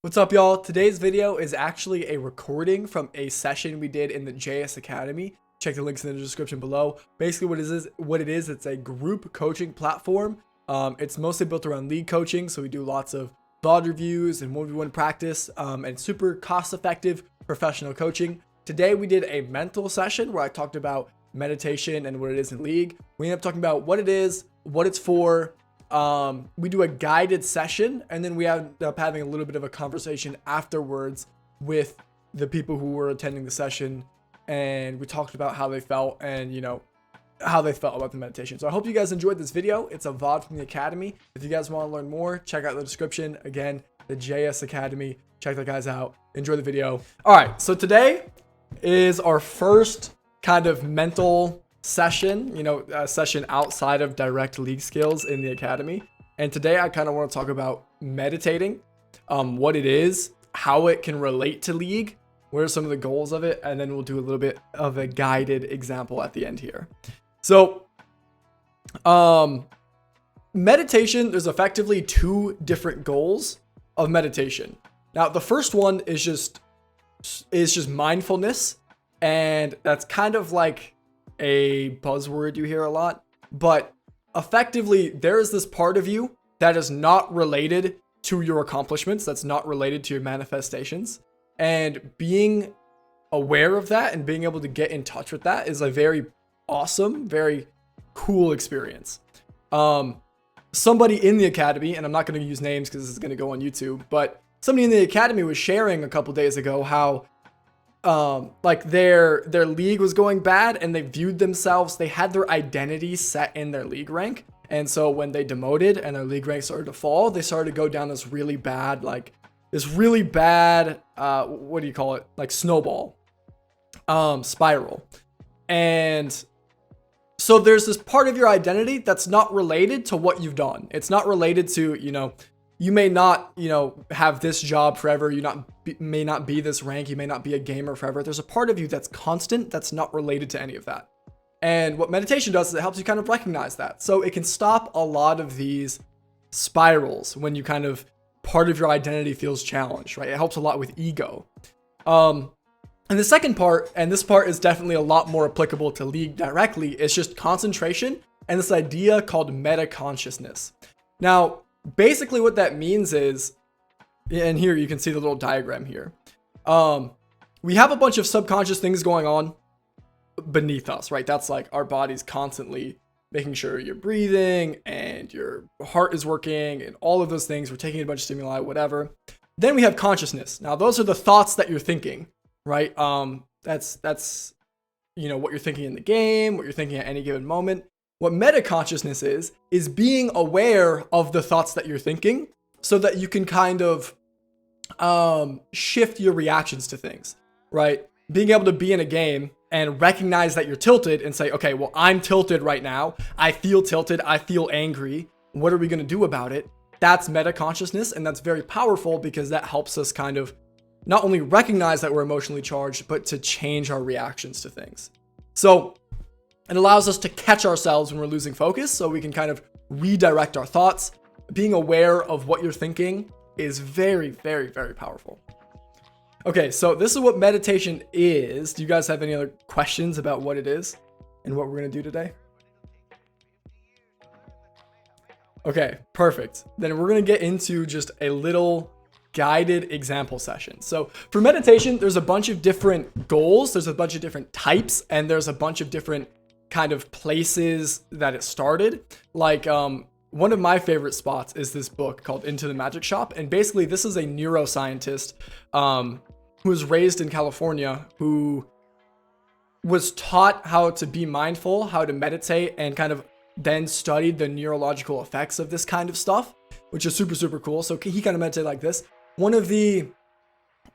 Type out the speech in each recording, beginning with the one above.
What's up, y'all? Today's video is actually a recording from a session we did in the JS Academy. Check the links in the description below. Basically, what it is, it's a group coaching platform. It's mostly built around league coaching, so we do lots of VOD reviews and 1v1 practice, and super cost-effective professional coaching. Today, we did a mental session where I talked about meditation and what it is in league. We ended up talking about what it is, what it's for. We do a guided session, and then we end up having a little bit of a conversation afterwards with the people who were attending the session, and we talked about how they felt and how they felt about the meditation. So I hope you guys enjoyed this video. It's a VOD from the Academy. If you guys want to learn more, check out the description. Again, the JS Academy. Check that guys out. Enjoy the video. All right, so today is our first kind of mental session, a session outside of direct league skills in the Academy. And today I kind of want to talk about meditating, what it is, how it can relate to league, what are some of the goals of it, and then we'll do a little bit of a guided example at the end here. So meditation, there's effectively two different goals of meditation. Now the first one is just mindfulness, and that's kind of like a buzzword you hear a lot, but effectively there is this part of you that is not related to your accomplishments, that's not related to your manifestations, and being aware of that and being able to get in touch with that is a very awesome, very cool experience. Somebody in the Academy, and I'm not going to use names because this is going to go on YouTube, but somebody in the Academy was sharing a couple days ago how like their league was going bad, and they viewed themselves, they had their identity set in their league rank, and so when they demoted and their league rank started to fall, they started to go down this really bad what do you call it, like snowball spiral. And so there's this part of your identity that's not related to what you've done. It's not related to, you may not, have this job forever. You may not be this rank. You may not be a gamer forever. There's a part of you that's constant, that's not related to any of that. And what meditation does is it helps you kind of recognize that. So it can stop a lot of these spirals when you kind of, part of your identity feels challenged, right? It helps a lot with ego. And the second part, and this part is definitely a lot more applicable to league directly, is just concentration and this idea called meta consciousness. Now, basically what that means is, and here you can see the little diagram here. We have a bunch of subconscious things going on beneath us, right? That's like our body's constantly making sure you're breathing and your heart is working and all of those things. We're taking a bunch of stimuli, whatever. Then we have consciousness. Now, those are the thoughts that you're thinking, right? That's what you're thinking in the game, what you're thinking at any given moment. What meta consciousness is being aware of the thoughts that you're thinking so that you can kind of shift your reactions to things, right? Being able to be in a game and recognize that you're tilted and say, okay, well, I'm tilted right now. I feel tilted. I feel angry. What are we going to do about it? That's meta consciousness. And that's very powerful because that helps us kind of not only recognize that we're emotionally charged, but to change our reactions to things. So it allows us to catch ourselves when we're losing focus so we can kind of redirect our thoughts. Being aware of what you're thinking is very, very, very powerful. Okay, so this is what meditation is. Do you guys have any other questions about what it is and what we're going to do today? Okay, perfect. Then we're going to get into just a little guided example session. So for meditation, there's a bunch of different goals. There's a bunch of different types, and there's a bunch of different kind of places that it started. Like one of my favorite spots is this book called Into the Magic Shop. And basically this is a neuroscientist who was raised in California, who was taught how to be mindful, how to meditate, and kind of then studied the neurological effects of this kind of stuff, which is super, super cool. So he kind of meditated like this. One of the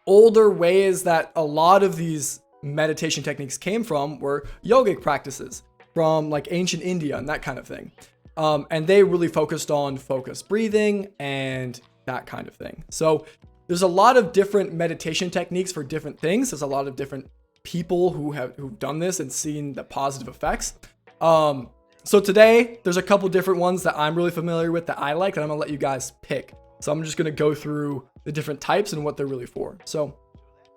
older ways that a lot of these meditation techniques came from were yogic practices from like ancient India and that kind of thing. And they really focused on focused breathing and that kind of thing. So there's a lot of different meditation techniques for different things. There's a lot of different people who've done this and seen the positive effects. So today there's a couple different ones that I'm really familiar with that I like that I'm gonna let you guys pick. So I'm just going to go through the different types and what they're really for. So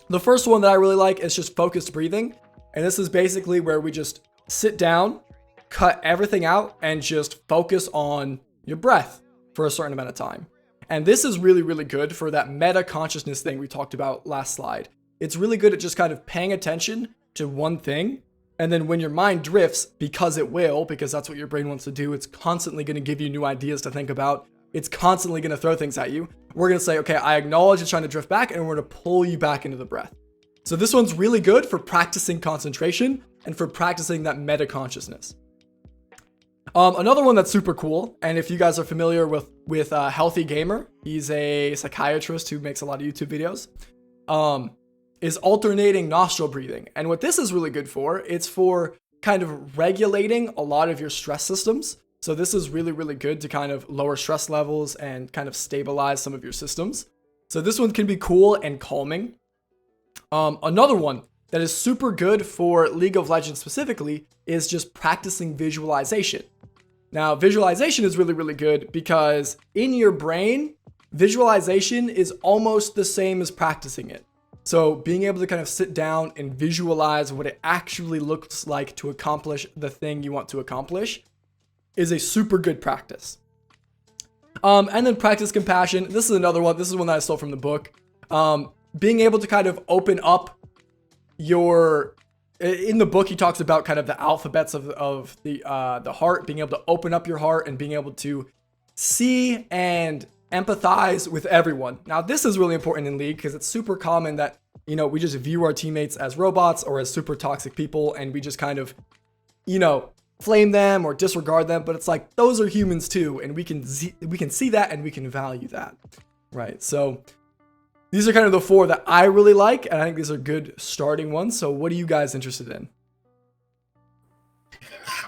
the first one that I really like is just focused breathing. And this is basically where we just sit down, cut everything out, and just focus on your breath for a certain amount of time. And this is really, really good for that meta consciousness thing we talked about last slide. It's really good at just kind of paying attention to one thing. And then when your mind drifts, because it will, because that's what your brain wants to do, it's constantly going to give you new ideas to think about. It's constantly going to throw things at you. We're going to say, okay, I acknowledge it's trying to drift back, and we're going to pull you back into the breath. So this one's really good for practicing concentration and for practicing that meta consciousness. Another one that's super cool, and if you guys are familiar with Healthy Gamer, he's a psychiatrist who makes a lot of YouTube videos, is alternating nostril breathing. And what this is really good for, it's for kind of regulating a lot of your stress systems. So this is really, really good to kind of lower stress levels and kind of stabilize some of your systems. So this one can be cool and calming. Another one that is super good for League of Legends specifically is just practicing visualization. Now, visualization is really, really good because in your brain, visualization is almost the same as practicing it. So being able to kind of sit down and visualize what it actually looks like to accomplish the thing you want to accomplish is a super good practice. And then practice compassion. This is another one. This is one that I stole from the book. Being able to kind of open up in the book, he talks about kind of the alphabets of the heart, being able to open up your heart and being able to see and empathize with everyone. Now, this is really important in League because it's super common that, we just view our teammates as robots or as super toxic people, and we just kind of, flame them or disregard them. But it's like, those are humans too, and we can see that and we can value that, right? So these are kind of the four that I really like, and I think these are good starting ones. So what are you guys interested in?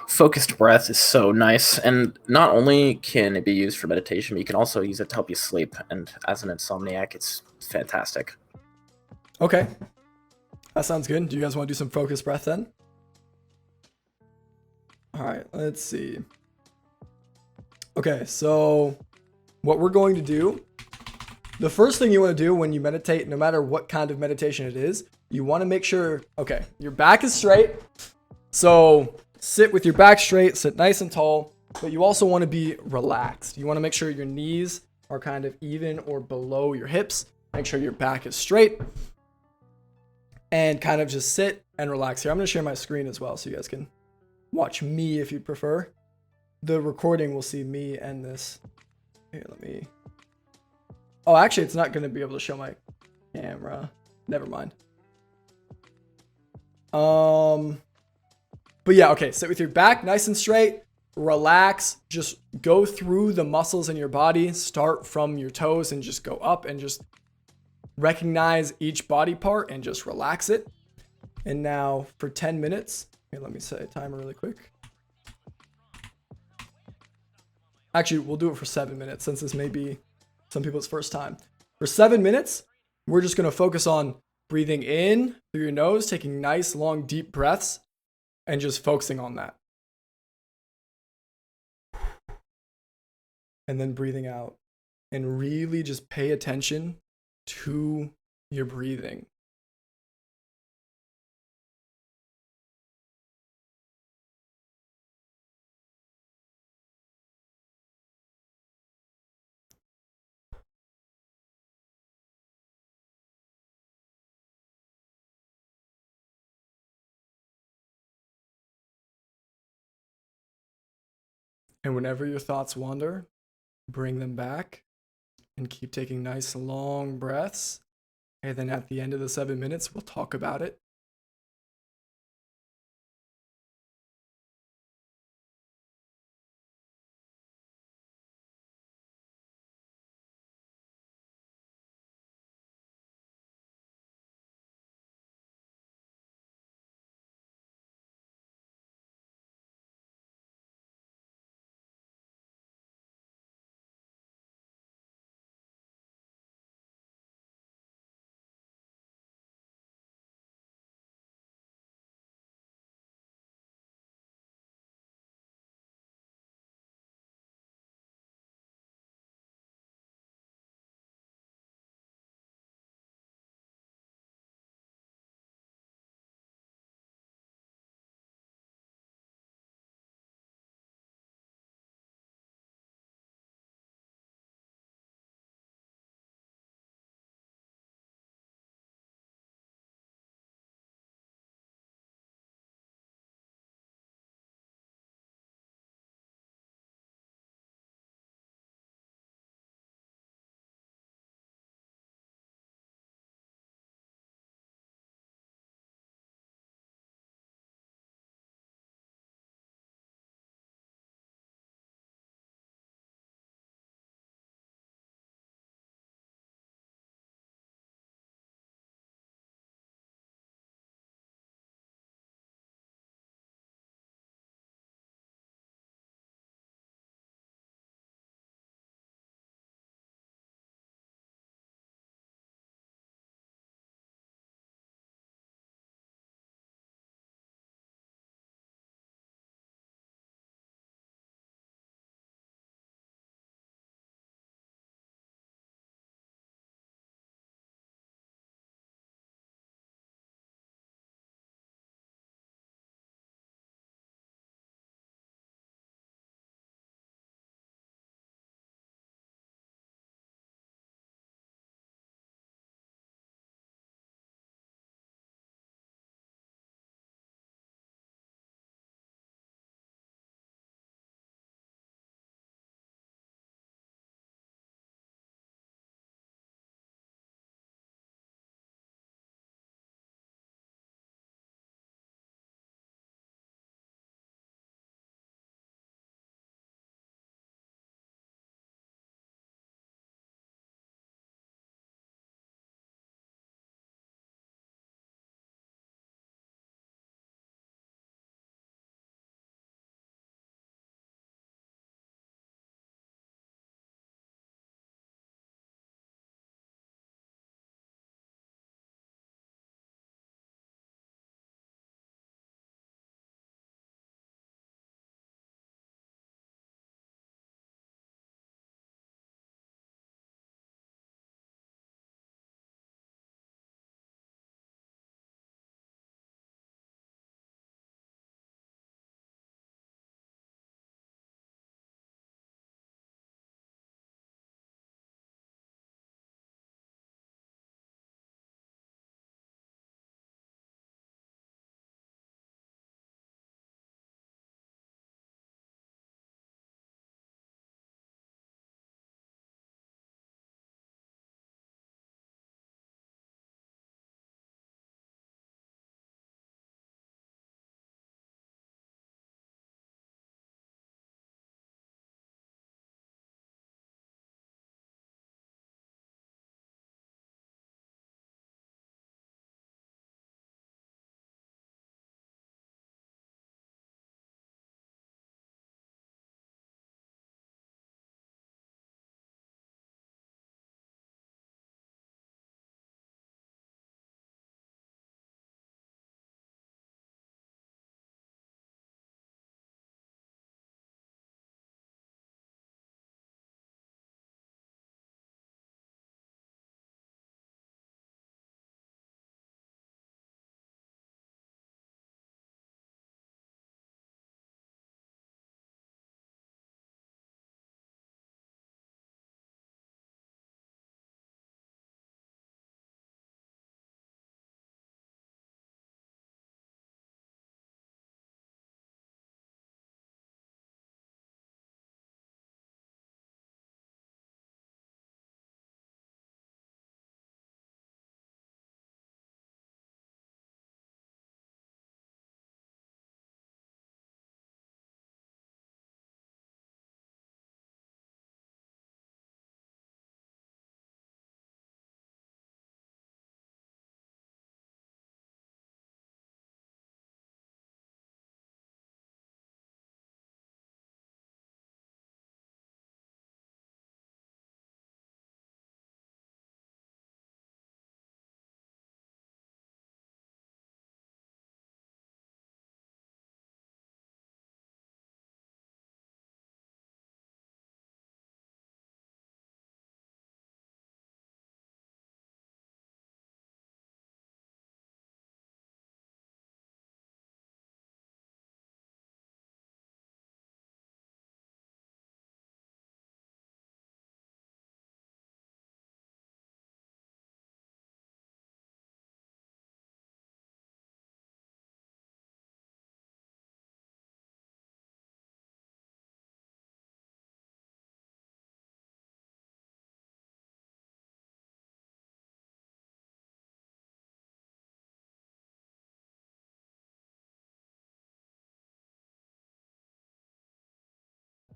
Focused breath is so nice, and not only can it be used for meditation, but you can also use it to help you sleep. And as an insomniac, it's fantastic. Okay, that sounds good. Do you guys want to do some focused breath then? All right, let's see. Okay, so what we're going to do, the first thing you want to do when you meditate, no matter what kind of meditation it is, you want to make sure, okay, your back is straight. So sit with your back straight, sit nice and tall, but you also want to be relaxed. You want to make sure your knees are kind of even or below your hips. Make sure your back is straight and kind of just sit and relax here. I'm going to share my screen as well so you guys can watch me if you prefer. The recording will see me and this. Here, oh, actually, it's not going to be able to show my camera. Never mind. But yeah, okay. Sit with your back nice and straight. Relax. Just go through the muscles in your body. Start from your toes and just go up and just recognize each body part and just relax it. And now for 10 minutes, here, let me set a timer really quick. Actually, we'll do it for 7 minutes since this may be some people's first time. For 7 minutes, we're just going to focus on breathing in through your nose, taking nice, long, deep breaths, and just focusing on that. And then breathing out. And really just pay attention to your breathing. And whenever your thoughts wander, bring them back and keep taking nice long breaths. And then at the end of the 7 minutes, we'll talk about it.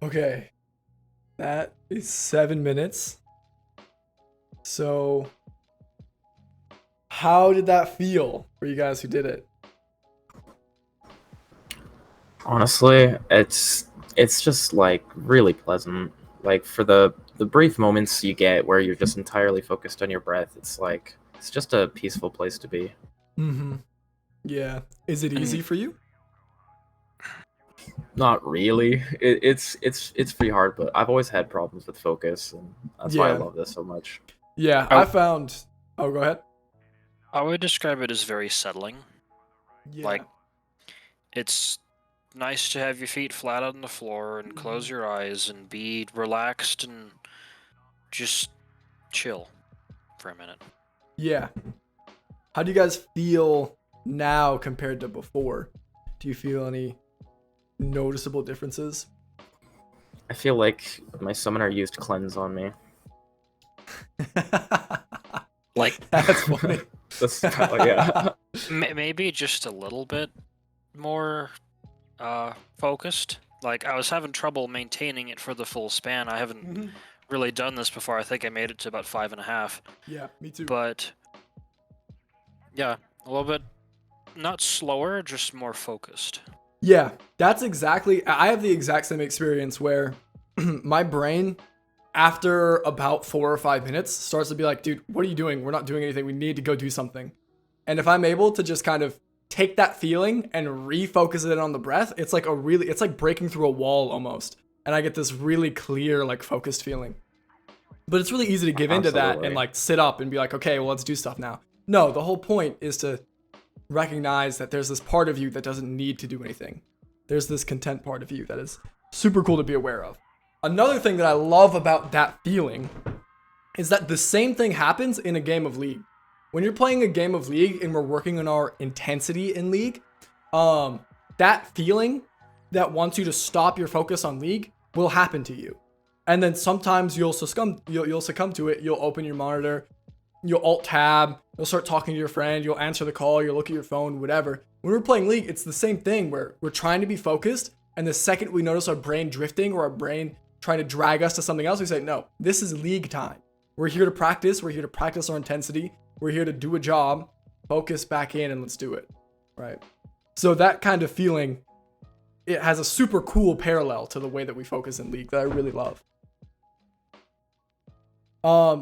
Okay. That is 7 minutes. So, how did that feel for you guys who did it? Honestly, it's just like really pleasant. Like for the brief moments you get where you're just entirely focused on your breath, it's like it's just a peaceful place to be. Mm-hmm. Yeah. Is it easy And for you? Not really. It's pretty hard, but I've always had problems with focus, and that's why I Yeah. love this so much. Yeah. I, I found. Oh, go ahead. I would describe it as very settling. Yeah. Like, it's nice to have your feet flat on the floor and close your eyes and be relaxed and just chill for a minute. Yeah. How do you guys feel now compared to before? Do you feel any noticeable differences? I feel like my summoner used cleanse on me. Like, That's funny. Yeah. maybe just a little bit more focused. Like, I was having trouble maintaining it for the full span. I haven't Mhm. really done this before. I think I made it to about 5.5. Yeah, me too. But yeah, a little bit not slower, just more focused. Yeah, that's exactly. I have the exact same experience where my brain, after about 4 or 5 minutes, starts to be like, dude, what are you doing? We're not doing anything. We need to go do something. And if I'm able to just kind of take that feeling and refocus it on the breath, it's like it's like breaking through a wall almost. And I get this really clear, like focused feeling. But it's really easy to give into that and Absolutely. like sit up and be like, okay, well, let's do stuff now. No, the whole point is to recognize that there's this part of you that doesn't need to do anything. There's this content part of you that is super cool to be aware of. Another thing that I love about that feeling is that the same thing happens in a game of League. When you're playing a game of League and we're working on our intensity in League, that feeling that wants you to stop your focus on League will happen to you. And then sometimes you'll succumb to it. You'll open your monitor, you'll alt tab, you'll start talking to your friend, you'll answer the call, you'll look at your phone, whatever. When we're playing League, it's the same thing where we're trying to be focused, and the second we notice our brain drifting or our brain trying to drag us to something else, we say, no, this is League time. We're here to practice. We're here to practice our intensity. We're here to do a job, focus back in, and let's do it, right? So that kind of feeling, it has a super cool parallel to the way that we focus in League that I really love.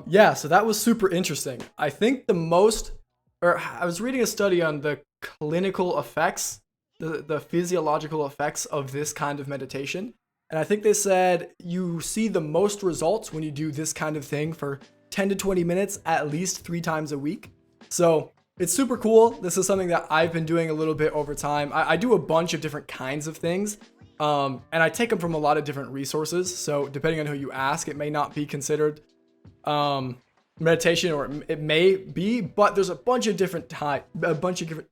Yeah, so that was super interesting. I think I was reading a study on the clinical effects, the physiological effects of this kind of meditation. And I think they said you see the most results when you do this kind of thing for 10 to 20 minutes, at least 3 times a week. So it's super cool. This is something that I've been doing a little bit over time. I do a bunch of different kinds of things. And I take them from a lot of different resources. So depending on who you ask, it may not be considered meditation, or it may be, but there's a bunch of different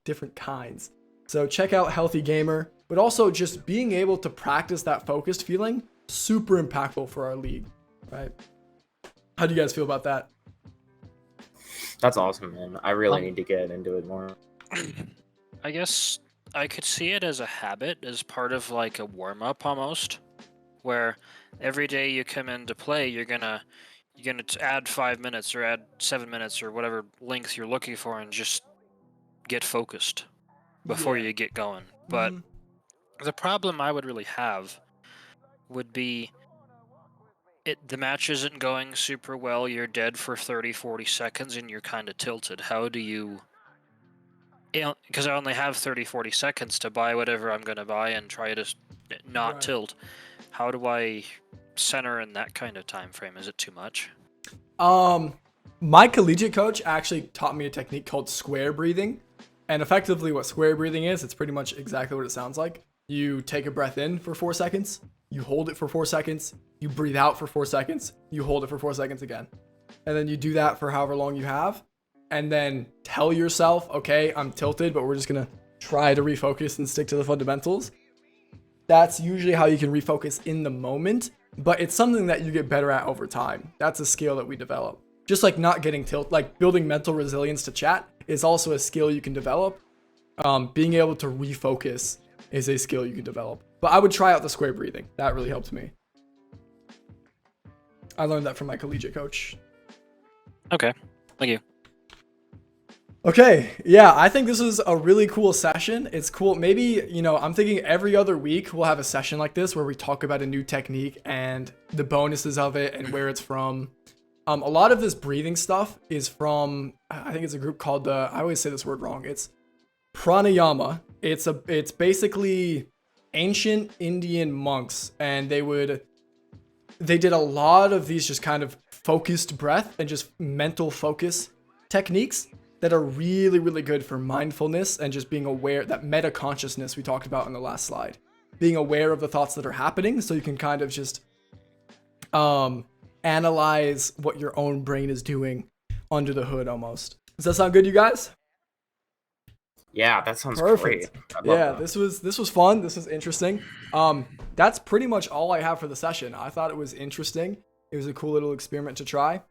different kinds. So check out Healthy Gamer, but also just being able to practice that focused feeling, super impactful for our League, right? How do you guys feel about that? That's awesome, man. I really need to get into it more. I guess I could see it as a habit, as part of like a warm-up almost, where every day you come into play, you're gonna add 5 minutes or add 7 minutes or whatever length you're looking for, and just get focused before Yeah. you get going. But Mhm. the problem I would really have would be the match isn't going super well, you're dead for 30-40 seconds and you're kind of tilted. How do you, because I only have 30-40 seconds to buy whatever I'm going to buy and try to not Right. tilt. How do I center in that kind of time frame? Is it too much? My collegiate coach actually taught me a technique called square breathing. And effectively what square breathing is, it's pretty much exactly what it sounds like. You take a breath in for 4 seconds, you hold it for 4 seconds, you breathe out for 4 seconds, you hold it for 4 seconds again. And then you do that for however long you have. And then tell yourself, okay, I'm tilted, but we're just going to try to refocus and stick to the fundamentals. That's usually how you can refocus in the moment, but it's something that you get better at over time. That's a skill that we develop. Just like not getting tilt, like building mental resilience to chat is also a skill you can develop. Being able to refocus is a skill you can develop. But I would try out the square breathing. That really helped me. I learned that from my collegiate coach. Okay, thank you. Okay, yeah, I think this was a really cool session. It's cool. Maybe, I'm thinking every other week we'll have a session like this where we talk about a new technique and the bonuses of it and where it's from. A lot of this breathing stuff is from, I think it's a group called I always say this word wrong. It's pranayama. It's basically ancient Indian monks, and they did a lot of these just kind of focused breath and just mental focus techniques that are really, really good for mindfulness and just being aware, that meta consciousness we talked about in the last slide, being aware of the thoughts that are happening so you can kind of just analyze what your own brain is doing under the hood almost. Does that sound good, you guys? Yeah, that sounds Perfect. great. I love Yeah, that. this was fun. This was interesting. That's pretty much all I have for the session. I thought it was interesting. It was a cool little experiment to try.